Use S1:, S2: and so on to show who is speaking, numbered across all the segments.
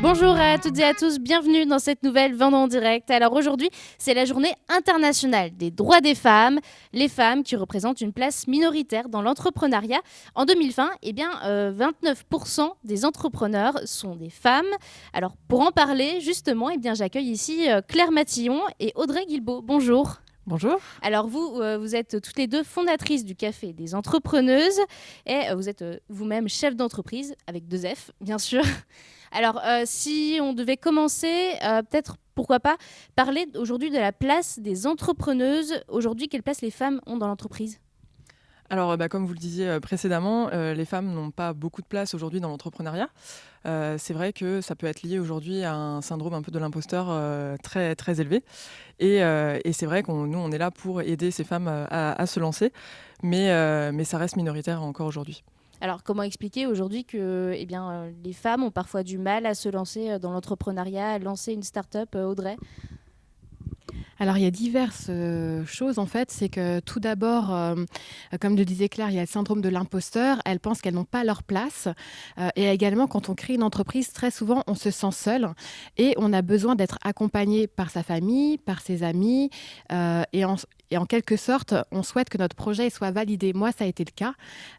S1: Bonjour à toutes et à tous, bienvenue dans cette nouvelle Vendre en direct. Alors aujourd'hui, c'est la journée internationale des droits des femmes, les femmes qui représentent une place minoritaire dans l'entrepreneuriat. En 2020, 29% des entrepreneurs sont des femmes. Alors pour en parler, justement, j'accueille ici Claire Matillon et Audrey Guilbeault. Bonjour.
S2: Bonjour.
S1: Alors vous êtes toutes les deux fondatrices du Café des Entrepreneuses et vous êtes vous-même chef d'entreprise, avec 2 F, bien sûr. Alors si on devait commencer, peut-être, pourquoi pas, parler aujourd'hui de la place des entrepreneuses. Aujourd'hui, quelle place les femmes ont dans l'entreprise ?
S2: Alors, comme vous le disiez précédemment, les femmes n'ont pas beaucoup de place aujourd'hui dans l'entrepreneuriat. C'est vrai que ça peut être lié aujourd'hui à un syndrome un peu de l'imposteur très, très élevé. Et c'est vrai qu'on nous, on est là pour aider ces femmes à se lancer, mais ça reste minoritaire encore aujourd'hui.
S1: Alors, comment expliquer aujourd'hui que les femmes ont parfois du mal à se lancer dans l'entrepreneuriat, à lancer une start-up, Audrey ?
S3: Alors, il y a diverses choses, en fait. C'est que tout d'abord, comme le disait Claire, il y a le syndrome de l'imposteur. Elles pensent qu'elles n'ont pas leur place. Et également, quand on crée une entreprise, très souvent, on se sent seul et on a besoin d'être accompagné par sa famille, par ses amis. Et en quelque sorte, on souhaite que notre projet soit validé. Moi, ça a été le cas.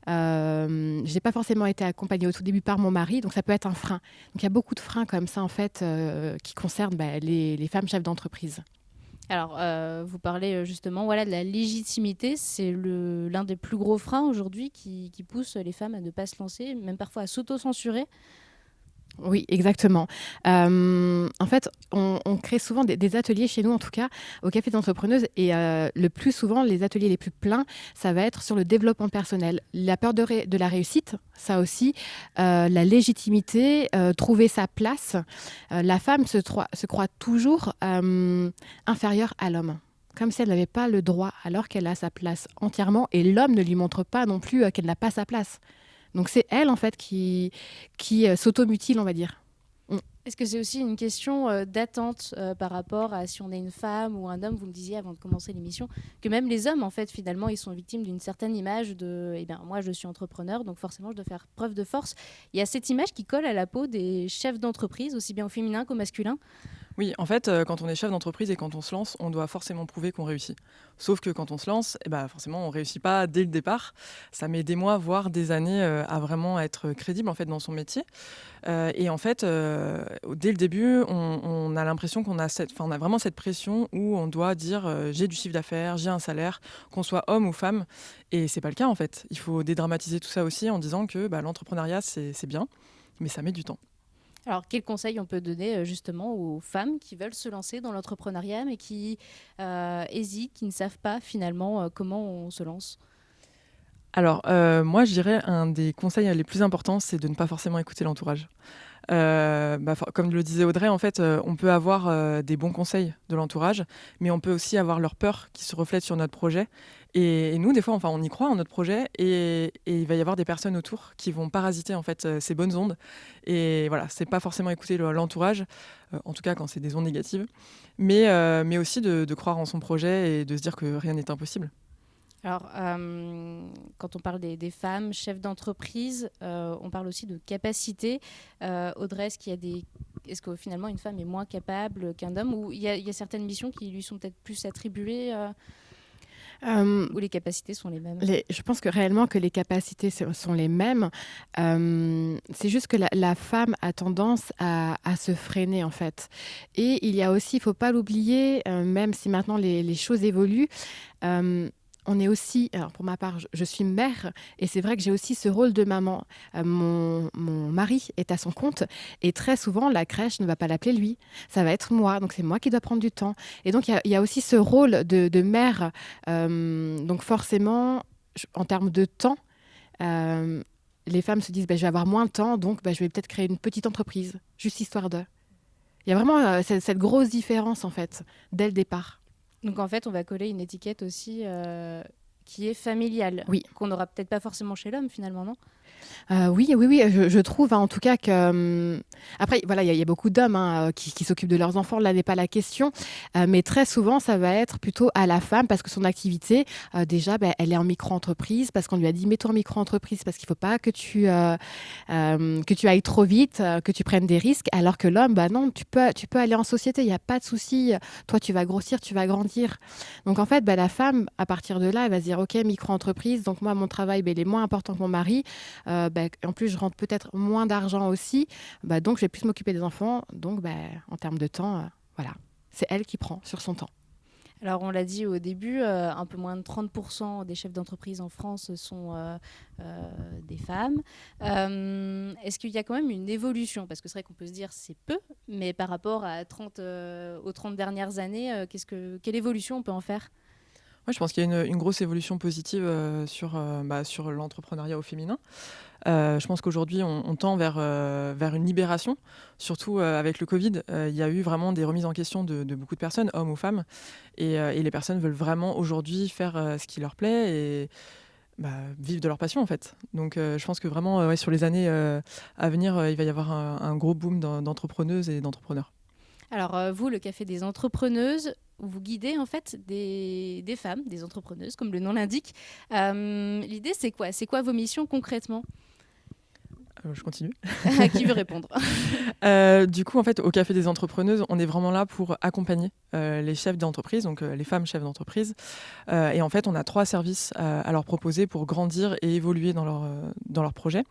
S3: Je n'ai pas forcément été accompagnée au tout début par mon mari, donc ça peut être un frein. Donc, il y a beaucoup de freins comme ça, en fait, qui concernent les femmes chefs d'entreprise.
S1: Alors, vous parlez justement de la légitimité. C'est l'un des plus gros freins aujourd'hui qui pousse les femmes à ne pas se lancer, même parfois à s'auto-censurer.
S3: Oui, exactement. En fait, on crée souvent des ateliers chez nous, en tout cas, au Café des Entrepreneuses. Et le plus souvent, les ateliers les plus pleins, ça va être sur le développement personnel. La peur de la réussite, ça aussi. La légitimité, trouver sa place. La femme se croit toujours inférieure à l'homme. Comme si elle n'avait pas le droit, alors qu'elle a sa place entièrement. Et l'homme ne lui montre pas non plus qu'elle n'a pas sa place. Donc c'est elle, en fait, qui s'automutile, on va dire.
S1: Est-ce que c'est aussi une question d'attente par rapport à si on est une femme ou un homme? Vous me disiez avant de commencer l'émission que même les hommes, en fait, finalement, ils sont victimes d'une certaine image de moi, je suis entrepreneur, donc forcément, je dois faire preuve de force. Il y a cette image qui colle à la peau des chefs d'entreprise, aussi bien au féminin qu'au masculin.
S2: Oui, en fait, quand on est chef d'entreprise et quand on se lance, on doit forcément prouver qu'on réussit. Sauf que quand on se lance, forcément, on réussit pas dès le départ. Ça met des mois, voire des années, à vraiment être crédible, en fait, dans son métier. Et en fait, dès le début, on a l'impression qu'on a on a vraiment cette pression où on doit dire j'ai du chiffre d'affaires, j'ai un salaire, qu'on soit homme ou femme. Et c'est pas le cas, en fait. Il faut dédramatiser tout ça aussi en disant que l'entrepreneuriat, c'est bien, mais ça met du temps.
S1: Alors, quels conseils on peut donner justement aux femmes qui veulent se lancer dans l'entrepreneuriat mais qui hésitent, qui ne savent pas finalement comment on se lance?
S2: Alors, moi, je dirais un des conseils les plus importants, c'est de ne pas forcément écouter l'entourage. Comme le disait Audrey, en fait, on peut avoir des bons conseils de l'entourage, mais on peut aussi avoir leur peur qui se reflète sur notre projet. Et nous, des fois, enfin, on y croit en notre projet, et il va y avoir des personnes autour qui vont parasiter en fait ces bonnes ondes. Et voilà, c'est pas forcément écouter l'entourage, en tout cas quand c'est des ondes négatives, mais aussi de croire en son projet et de se dire que rien n'est impossible.
S1: Alors, quand on parle des femmes chefs d'entreprise, on parle aussi de capacité. Audrey, est-ce que finalement une femme est moins capable qu'un homme, ou il y a certaines missions qui lui sont peut-être plus attribuées, ou les capacités sont les mêmes?
S3: Je pense que réellement que les capacités sont les mêmes. C'est juste que la femme a tendance à se freiner, en fait. Et il y a aussi, il ne faut pas l'oublier, même si maintenant les choses évoluent, on est aussi, alors pour ma part, je suis mère, et c'est vrai que j'ai aussi ce rôle de maman. Mon mari est à son compte, et très souvent, la crèche ne va pas l'appeler lui, ça va être moi, donc c'est moi qui dois prendre du temps. Et donc, il y a aussi ce rôle de mère. Donc forcément, en termes de temps, euh, les femmes se disent, je vais avoir moins de temps, donc je vais peut-être créer une petite entreprise, juste histoire de... Il y a vraiment cette grosse différence, en fait, dès le départ.
S1: Donc en fait, on va coller une étiquette aussi qui est familiale,
S3: Oui.
S1: qu'on n'aura peut-être pas forcément chez l'homme finalement, non?
S3: Oui, je trouve, hein, en tout cas que, après, voilà, il y a beaucoup d'hommes, hein, qui s'occupent de leurs enfants. Là n'est pas la question, mais très souvent, ça va être plutôt à la femme parce que son activité, déjà, elle est en micro-entreprise parce qu'on lui a dit: «Mets-toi en micro-entreprise parce qu'il faut pas que tu ailles trop vite, que tu prennes des risques». Alors que l'homme, bah non, tu peux aller en société, il y a pas de souci. Toi, tu vas grossir, tu vas grandir. Donc en fait, la femme, à partir de là, elle va se dire: «OK, micro-entreprise, donc moi, mon travail, il est moins important que mon mari. En plus, je rentre peut-être moins d'argent aussi. Donc, je vais plus m'occuper des enfants. Donc, en termes de temps, voilà, c'est elle qui prend sur son temps.
S1: Alors, on l'a dit au début, un peu moins de 30% des chefs d'entreprise en France sont des femmes. Est-ce qu'il y a quand même une évolution? Parce que c'est vrai qu'on peut se dire c'est peu, mais par rapport aux 30 dernières années, quelle évolution on peut en faire?
S2: Ouais, je pense qu'il y a une grosse évolution positive sur l'entrepreneuriat au féminin. Je pense qu'aujourd'hui, on tend vers une libération, surtout avec le Covid. Il y a eu vraiment des remises en question de beaucoup de personnes, hommes ou femmes. Et les personnes veulent vraiment aujourd'hui faire ce qui leur plaît et vivre de leur passion, en fait. Donc, je pense que vraiment, sur les années à venir, il va y avoir un gros boom d'entrepreneuses et d'entrepreneurs.
S1: Alors, vous, le Café des entrepreneuses, vous guidez en fait des femmes, des entrepreneuses, comme le nom l'indique. L'idée, c'est quoi? C'est quoi vos missions concrètement?
S2: Je continue.
S1: Qui veut répondre?
S2: Du coup, en fait, au Café des entrepreneuses, on est vraiment là pour accompagner les chefs d'entreprise, donc les femmes chefs d'entreprise. Et en fait, on a 3 services à leur proposer pour grandir et évoluer dans leur projet.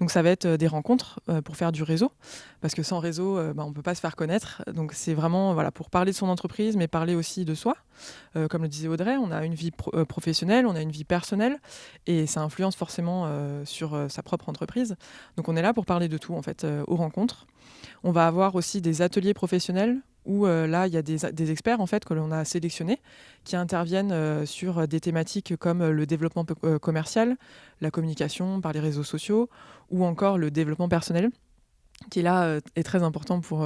S2: Donc ça va être des rencontres pour faire du réseau, parce que sans réseau, on ne peut pas se faire connaître. Donc c'est vraiment pour parler de son entreprise, mais parler aussi de soi. Comme le disait Audrey, on a une vie professionnelle, on a une vie personnelle, et ça influence forcément sur sa propre entreprise. Donc on est là pour parler de tout, en fait, aux rencontres. On va avoir aussi des ateliers professionnels où là, il y a des experts en fait, que l'on a sélectionnés qui interviennent sur des thématiques comme le développement commercial, la communication par les réseaux sociaux ou encore le développement personnel, qui là est très important pour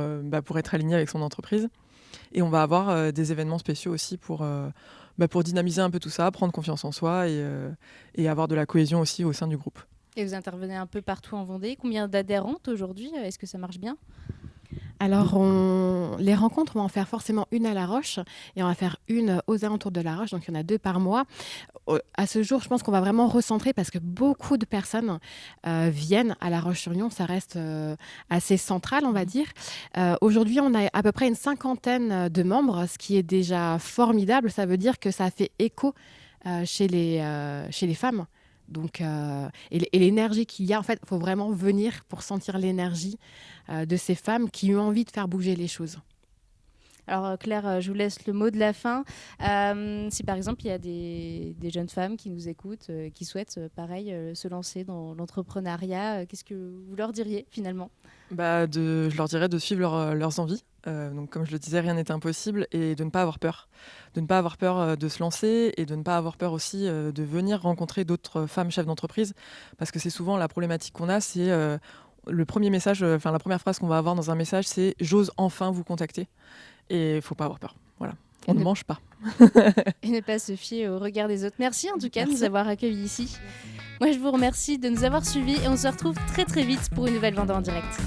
S2: être aligné avec son entreprise. Et on va avoir des événements spéciaux aussi pour dynamiser un peu tout ça, prendre confiance en soi et avoir de la cohésion aussi au sein du groupe.
S1: Et vous intervenez un peu partout en Vendée. Combien d'adhérentes aujourd'hui? Est-ce que ça marche bien?
S3: Alors, les rencontres, on va en faire forcément une à La Roche et on va faire une aux alentours de La Roche. Donc, il y en a 2 par mois. À ce jour, je pense qu'on va vraiment recentrer parce que beaucoup de personnes viennent à La Roche-sur-Yon. Ça reste assez central, on va dire. Aujourd'hui, on a à peu près une 50aine de membres, ce qui est déjà formidable. Ça veut dire que ça fait écho chez les femmes. Donc, et l'énergie qu'il y a, en fait, il faut vraiment venir pour sentir l'énergie de ces femmes qui ont envie de faire bouger les choses.
S1: Alors Claire, je vous laisse le mot de la fin. Si par exemple il y a des jeunes femmes qui nous écoutent, qui souhaitent pareil se lancer dans l'entrepreneuriat, qu'est-ce que vous leur diriez finalement?
S2: Je leur dirais de suivre leurs envies. Donc, comme je le disais, rien n'est impossible et de ne pas avoir peur. De ne pas avoir peur de se lancer et de ne pas avoir peur aussi de venir rencontrer d'autres femmes chefs d'entreprise. Parce que c'est souvent la problématique qu'on a, c'est le premier message, la première phrase qu'on va avoir dans un message, c'est « j'ose enfin vous contacter ». Et il ne faut pas avoir peur. Voilà. On ne mange pas.
S1: Et ne pas se fier au regard des autres. Merci en tout cas de nous avoir accueillis ici. Moi, je vous remercie de nous avoir suivis et on se retrouve très très vite pour une nouvelle Vendée en direct.